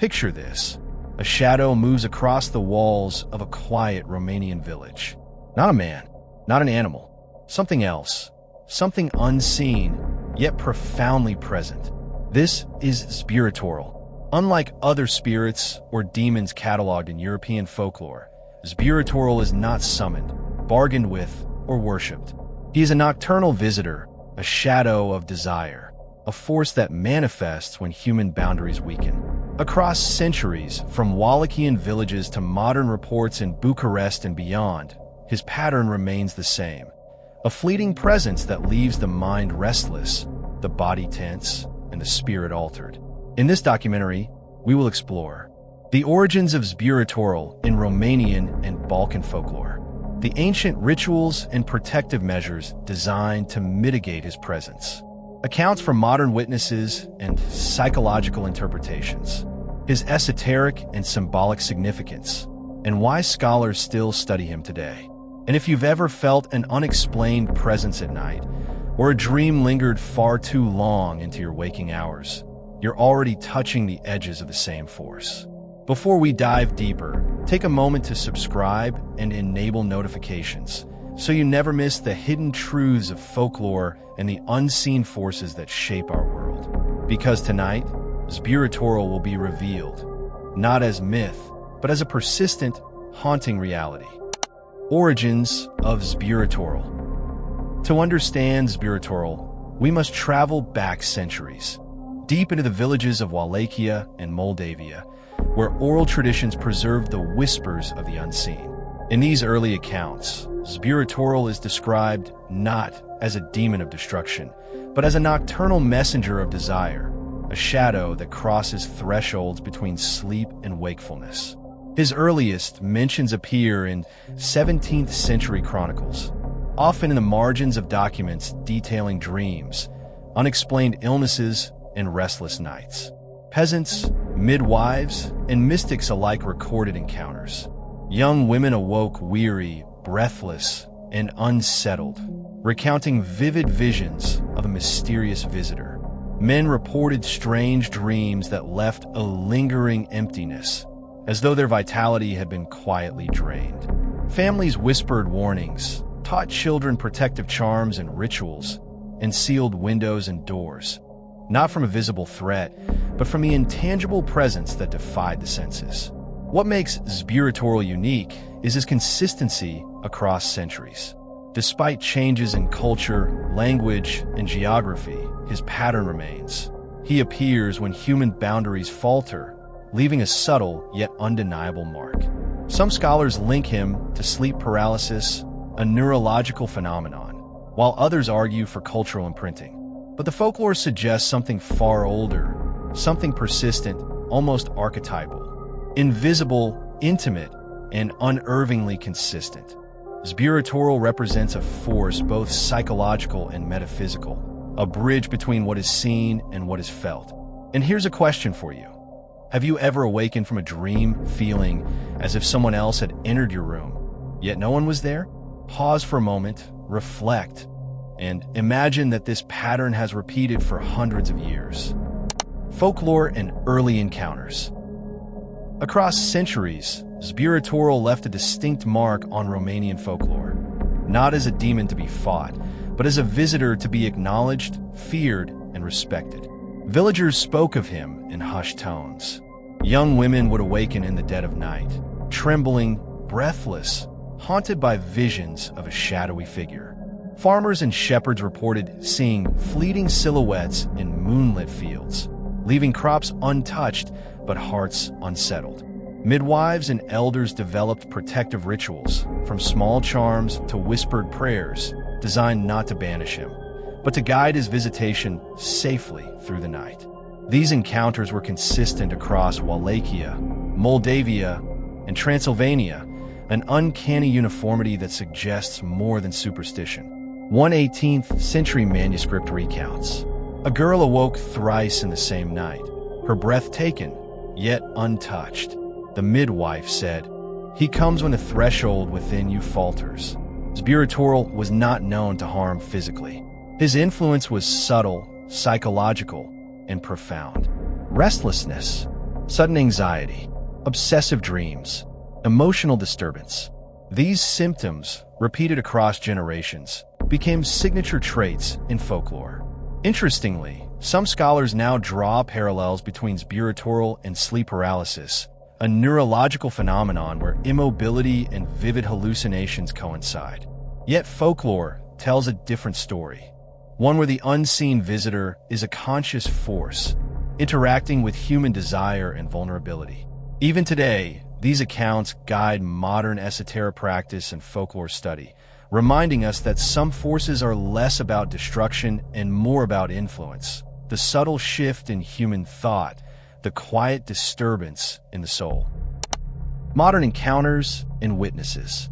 Picture this. A shadow moves across the walls of a quiet Romanian village. Not a man, not an animal, something else, something unseen, yet profoundly present. This is Zburătorul. Unlike other spirits or demons cataloged in European folklore, Zburătorul is not summoned, bargained with, or worshipped. He is a nocturnal visitor, a shadow of desire, a force that manifests when human boundaries weaken. Across centuries, from Wallachian villages to modern reports in Bucharest and beyond, his pattern remains the same. A fleeting presence that leaves the mind restless, the body tense, and the spirit altered. In this documentary, we will explore the origins of Zburătorul in Romanian and Balkan folklore, the ancient rituals and protective measures designed to mitigate his presence, accounts from modern witnesses and psychological interpretations, his esoteric and symbolic significance, and why scholars still study him today. And if you've ever felt an unexplained presence at night, or a dream lingered far too long into your waking hours, you're already touching the edges of the same force. Before we dive deeper, take a moment to subscribe and enable notifications so you never miss the hidden truths of folklore and the unseen forces that shape our world. Because tonight, Zburătorul will be revealed, not as myth, but as a persistent, haunting reality. Origins of Zburătorul. To understand Zburătorul, we must travel back centuries, deep into the villages of Wallachia and Moldavia, where oral traditions preserved the whispers of the unseen. In these early accounts, Zburătorul is described not as a demon of destruction, but as a nocturnal messenger of desire, a shadow that crosses thresholds between sleep and wakefulness. His earliest mentions appear in 17th century chronicles, often in the margins of documents detailing dreams, unexplained illnesses, and restless nights. Peasants, midwives, and mystics alike recorded encounters. Young women awoke weary, breathless, and unsettled, recounting vivid visions of a mysterious visitor. Men reported strange dreams that left a lingering emptiness, as though their vitality had been quietly drained. Families whispered warnings, taught children protective charms and rituals, and sealed windows and doors, not from a visible threat, but from the intangible presence that defied the senses. What makes Zburătorul unique is his consistency across centuries. Despite changes in culture, language, and geography, his pattern remains. He appears when human boundaries falter, leaving a subtle yet undeniable mark. Some scholars link him to sleep paralysis, a neurological phenomenon, while others argue for cultural imprinting. But the folklore suggests something far older, something persistent, almost archetypal, invisible, intimate, and unervingly consistent. Zburătorul represents a force both psychological and metaphysical, a bridge between what is seen and what is felt. And here's a question for you. Have you ever awakened from a dream feeling as if someone else had entered your room, yet no one was there? Pause for a moment, reflect, and imagine that this pattern has repeated for hundreds of years. Folklore and early encounters. Across centuries, Zburătorul left a distinct mark on Romanian folklore, not as a demon to be fought, but as a visitor to be acknowledged, feared, and respected. Villagers spoke of him in hushed tones. Young women would awaken in the dead of night, trembling, breathless, haunted by visions of a shadowy figure. Farmers and shepherds reported seeing fleeting silhouettes in moonlit fields, leaving crops untouched but hearts unsettled. Midwives and elders developed protective rituals, from small charms to whispered prayers, designed not to banish him, but to guide his visitation safely through the night. These encounters were consistent across Wallachia, Moldavia, and Transylvania, an uncanny uniformity that suggests more than superstition. One 18th century manuscript recounts, a girl awoke thrice in the same night, her breath taken, yet untouched. The midwife said, "He comes when the threshold within you falters." Zburătorul was not known to harm physically. His influence was subtle, psychological, and profound. Restlessness. Sudden anxiety, obsessive dreams, emotional disturbance. These symptoms, repeated across generations, became signature traits in folklore. Interestingly, some scholars now draw parallels between Zburătorul and sleep paralysis, a neurological phenomenon where immobility and vivid hallucinations coincide. Yet folklore tells a different story, one where the unseen visitor is a conscious force, interacting with human desire and vulnerability. Even today, these accounts guide modern esoteric practice and folklore study, reminding us that some forces are less about destruction and more about influence, the subtle shift in human thought, the quiet disturbance in the soul. Modern encounters and witnesses.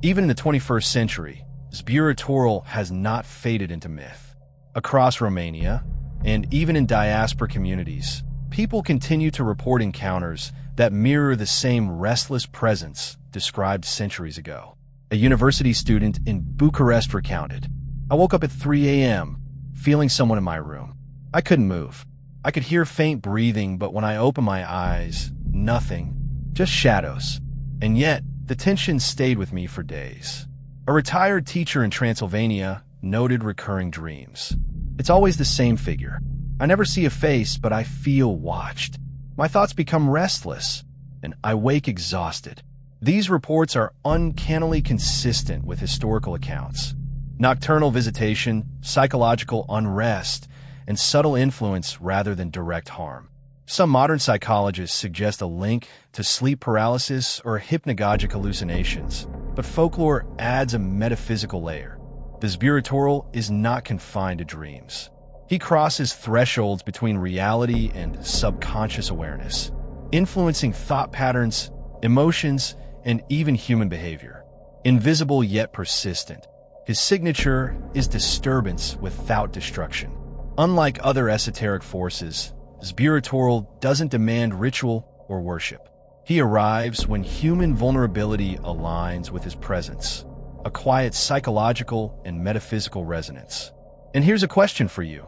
Even in the 21st century, Zburătorul has not faded into myth. Across Romania, and even in diaspora communities, people continue to report encounters that mirror the same restless presence described centuries ago. A university student in Bucharest recounted, "I woke up at 3 a.m., feeling someone in my room. I couldn't move. I could hear faint breathing, but when I opened my eyes, nothing, just shadows. And yet, the tension stayed with me for days." A retired teacher in Transylvania noted recurring dreams. "It's always the same figure. I never see a face, but I feel watched. My thoughts become restless, and I wake exhausted." These reports are uncannily consistent with historical accounts. Nocturnal visitation, psychological unrest, and subtle influence rather than direct harm. Some modern psychologists suggest a link to sleep paralysis or hypnagogic hallucinations, but folklore adds a metaphysical layer. The Zburătorul is not confined to dreams. He crosses thresholds between reality and subconscious awareness, influencing thought patterns, emotions, and even human behavior. Invisible yet persistent, his signature is disturbance without destruction. Unlike other esoteric forces, Zburătorul doesn't demand ritual or worship. He arrives when human vulnerability aligns with his presence, a quiet psychological and metaphysical resonance. And here's a question for you,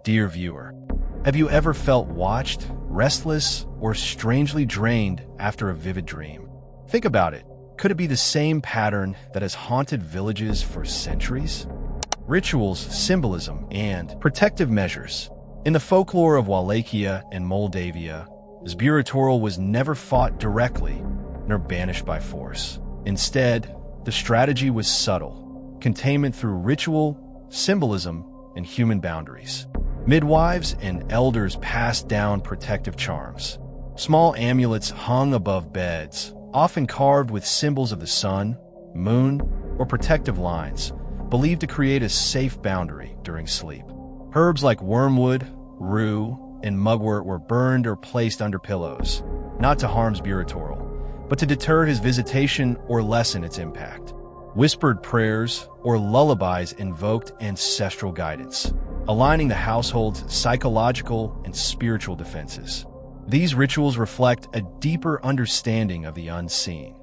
dear viewer. Have you ever felt watched, restless, or strangely drained after a vivid dream? Think about it. Could it be the same pattern that has haunted villages for centuries? Rituals, symbolism, and protective measures. In the folklore of Wallachia and Moldavia, Zburătorul was never fought directly, nor banished by force. Instead, the strategy was subtle, containment through ritual, symbolism, and human boundaries. Midwives and elders passed down protective charms. Small amulets hung above beds, often carved with symbols of the sun, moon, or protective lines, believed to create a safe boundary during sleep. Herbs like wormwood, rue, and mugwort were burned or placed under pillows, not to harm Zburătorul, but to deter his visitation or lessen its impact. Whispered prayers or lullabies invoked ancestral guidance, aligning the household's psychological and spiritual defenses. These rituals reflect a deeper understanding of the unseen.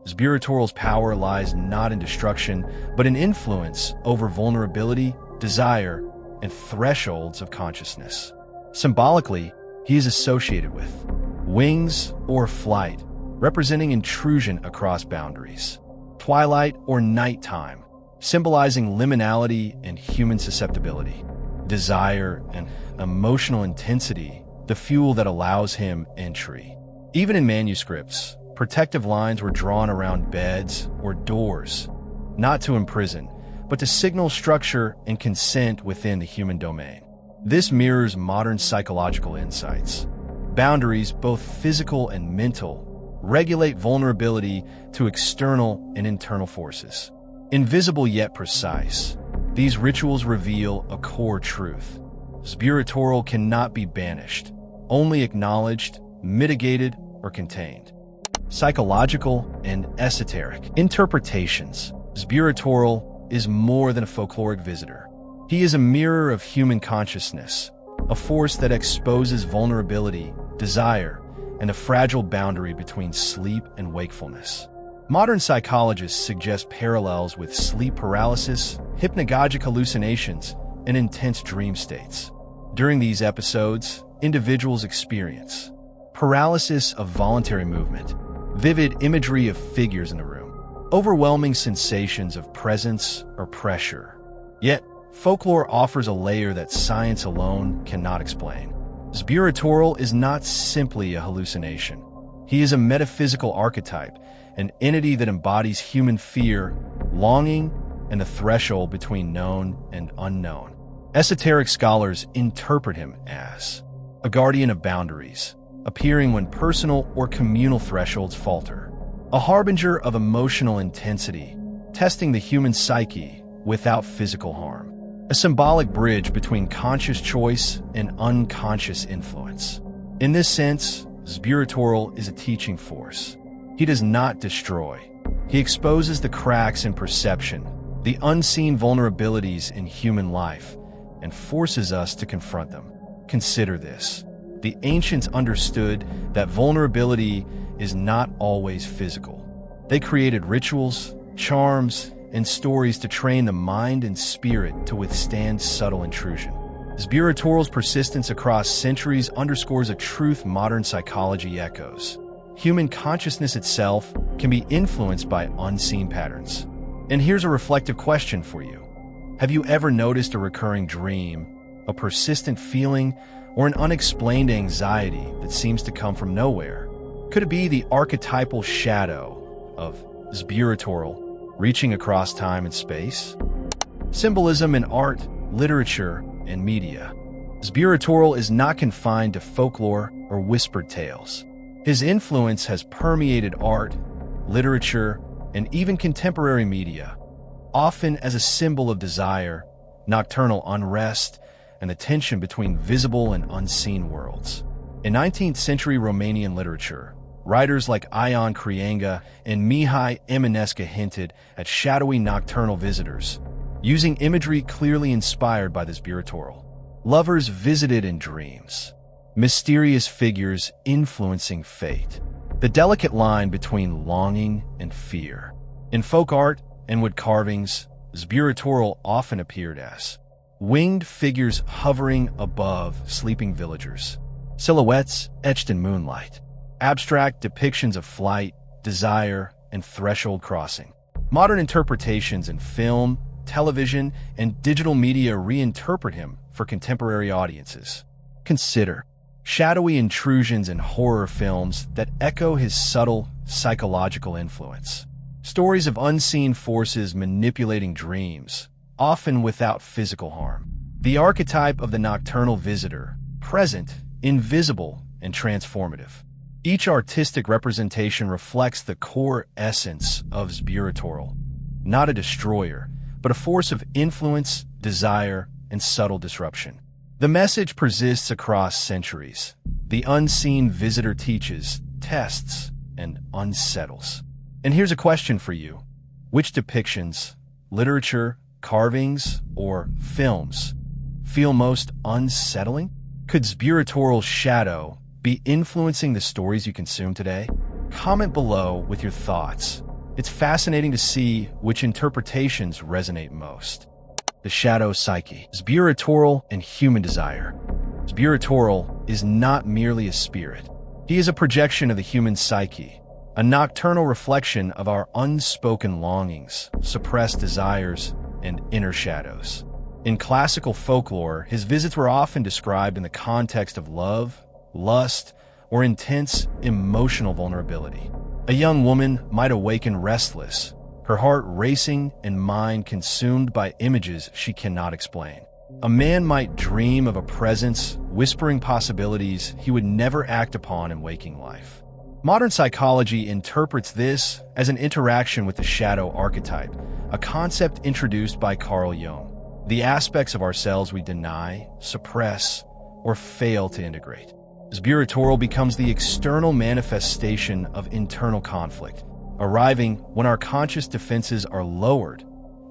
Zburătorul's power lies not in destruction, but in influence over vulnerability, desire, and thresholds of consciousness. Symbolically, he is associated with wings or flight, representing intrusion across boundaries. Twilight or nighttime, symbolizing liminality and human susceptibility. Desire and emotional intensity, the fuel that allows him entry. Even in manuscripts, protective lines were drawn around beds or doors, not to imprison, but to signal structure and consent within the human domain. This mirrors modern psychological insights. Boundaries, both physical and mental, regulate vulnerability to external and internal forces. Invisible yet precise, these rituals reveal a core truth. Zburătorul cannot be banished, only acknowledged, mitigated, or contained. Psychological and esoteric interpretations. Zburătorul is more than a folkloric visitor. He is a mirror of human consciousness, a force that exposes vulnerability, desire, and a fragile boundary between sleep and wakefulness. Modern psychologists suggest parallels with sleep paralysis, hypnagogic hallucinations, and intense dream states. During these episodes, individuals experience paralysis of voluntary movement, vivid imagery of figures in the room, overwhelming sensations of presence or pressure. Yet, folklore offers a layer that science alone cannot explain. Zburătorul is not simply a hallucination. He is a metaphysical archetype, an entity that embodies human fear, longing, and the threshold between known and unknown. Esoteric scholars interpret him as a guardian of boundaries, appearing when personal or communal thresholds falter, a harbinger of emotional intensity, testing the human psyche without physical harm, a symbolic bridge between conscious choice and unconscious influence. In this sense, Zburătorul is a teaching force. He does not destroy. He exposes the cracks in perception, the unseen vulnerabilities in human life, and forces us to confront them. Consider this. The ancients understood that vulnerability is not always physical. They created rituals, charms, and stories to train the mind and spirit to withstand subtle intrusion. Zburătorul's persistence across centuries underscores a truth modern psychology echoes. Human consciousness itself can be influenced by unseen patterns. And here's a reflective question for you. Have you ever noticed a recurring dream, a persistent feeling, or an unexplained anxiety that seems to come from nowhere? Could it be the archetypal shadow of Zburătorul reaching across time and space? Symbolism in art, literature, and media. Zburătorul is not confined to folklore or whispered tales. His influence has permeated art, literature, and even contemporary media, often as a symbol of desire, nocturnal unrest, and the tension between visible and unseen worlds. In 19th century Romanian literature, writers like Ion Creanga and Mihai Eminescu hinted at shadowy nocturnal visitors, using imagery clearly inspired by the Zburătorul. Lovers visited in dreams, mysterious figures influencing fate, the delicate line between longing and fear. In folk art and wood carvings, Zburătorul often appeared as winged figures hovering above sleeping villagers, silhouettes etched in moonlight, abstract depictions of flight, desire, and threshold crossing. Modern interpretations in film, television, and digital media reinterpret him for contemporary audiences. Consider shadowy intrusions in horror films that echo his subtle psychological influence. Stories of unseen forces manipulating dreams, often without physical harm. The archetype of the nocturnal visitor, present, invisible, and transformative. Each artistic representation reflects the core essence of Zburătorul, not a destroyer, but a force of influence, desire, and subtle disruption. The message persists across centuries. The unseen visitor teaches, tests, and unsettles. And here's a question for you. Which depictions, literature, carvings, or films feel most unsettling? Could Zburătorul's shadow be influencing the stories you consume today? Comment below with your thoughts. It's fascinating to see which interpretations resonate most. The shadow psyche, Zburătorul and human desire. Zburătorul is not merely a spirit. He is a projection of the human psyche, a nocturnal reflection of our unspoken longings, suppressed desires, and inner shadows. In classical folklore, his visits were often described in the context of love, lust, or intense emotional vulnerability. A young woman might awaken restless, her heart racing and mind consumed by images she cannot explain. A man might dream of a presence, whispering possibilities he would never act upon in waking life. Modern psychology interprets this as an interaction with the shadow archetype, a concept introduced by Carl Jung. The aspects of ourselves we deny, suppress, or fail to integrate. Zburătorul becomes the external manifestation of internal conflict, arriving when our conscious defenses are lowered,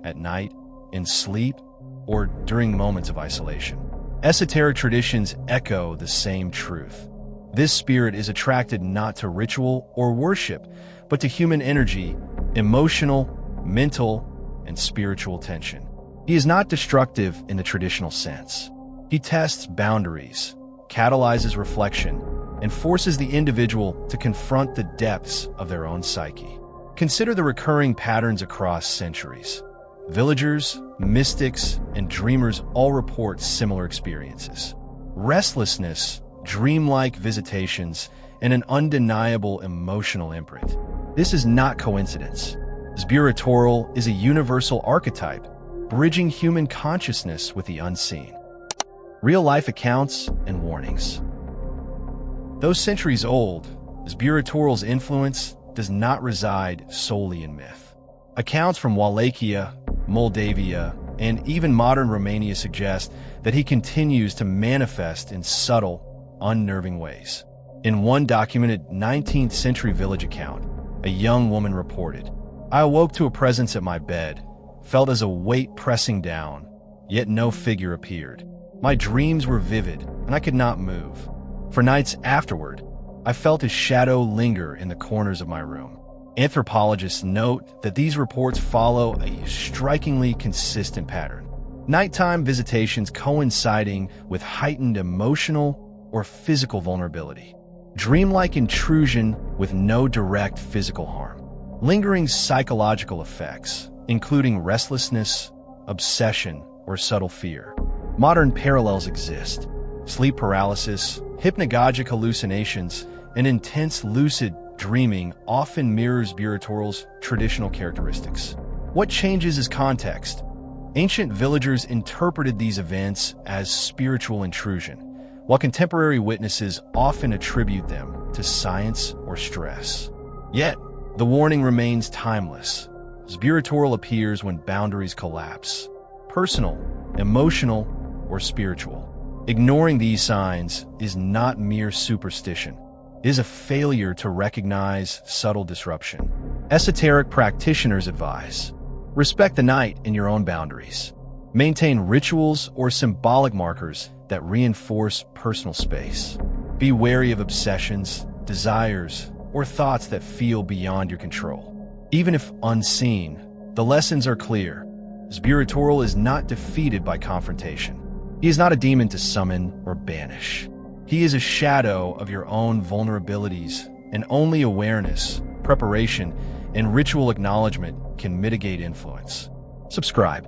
at night, in sleep, or during moments of isolation. Esoteric traditions echo the same truth. This spirit is attracted not to ritual or worship, but to human energy, emotional, mental, and spiritual tension. He is not destructive in the traditional sense. He tests boundaries, catalyzes reflection, and forces the individual to confront the depths of their own psyche. Consider the recurring patterns across centuries. Villagers, mystics, and dreamers all report similar experiences. Restlessness, dreamlike visitations, and an undeniable emotional imprint. This is not coincidence. Zburătorul is a universal archetype, bridging human consciousness with the unseen. Real-life accounts and warnings. Though centuries old, Zburătorul's influence does not reside solely in myth. Accounts from Wallachia, Moldavia, and even modern Romania suggest that he continues to manifest in subtle, unnerving ways. In one documented 19th century village account, a young woman reported, "I awoke to a presence at my bed, felt as a weight pressing down, yet no figure appeared. My dreams were vivid, and I could not move. For nights afterward, I felt his shadow linger in the corners of my room." Anthropologists note that these reports follow a strikingly consistent pattern. Nighttime visitations coinciding with heightened emotional or physical vulnerability. Dreamlike intrusion with no direct physical harm. Lingering psychological effects, including restlessness, obsession, or subtle fear. Modern parallels exist. Sleep paralysis, hypnagogic hallucinations, and intense lucid dreaming often mirrors Zburătorul's traditional characteristics. What changes is context. Ancient villagers interpreted these events as spiritual intrusion, while contemporary witnesses often attribute them to science or stress. Yet, the warning remains timeless. Zburătorul appears when boundaries collapse. Personal, emotional, or spiritual. Ignoring these signs is not mere superstition. It is a failure to recognize subtle disruption. Esoteric practitioners advise: respect the night in your own boundaries. Maintain rituals or symbolic markers that reinforce personal space. Be wary of obsessions, desires, or thoughts that feel beyond your control. Even if unseen, the lessons are clear. Zburătorul is not defeated by confrontation. He is not a demon to summon or banish. He is a shadow of your own vulnerabilities, and only awareness, preparation, and ritual acknowledgement can mitigate influence. Subscribe.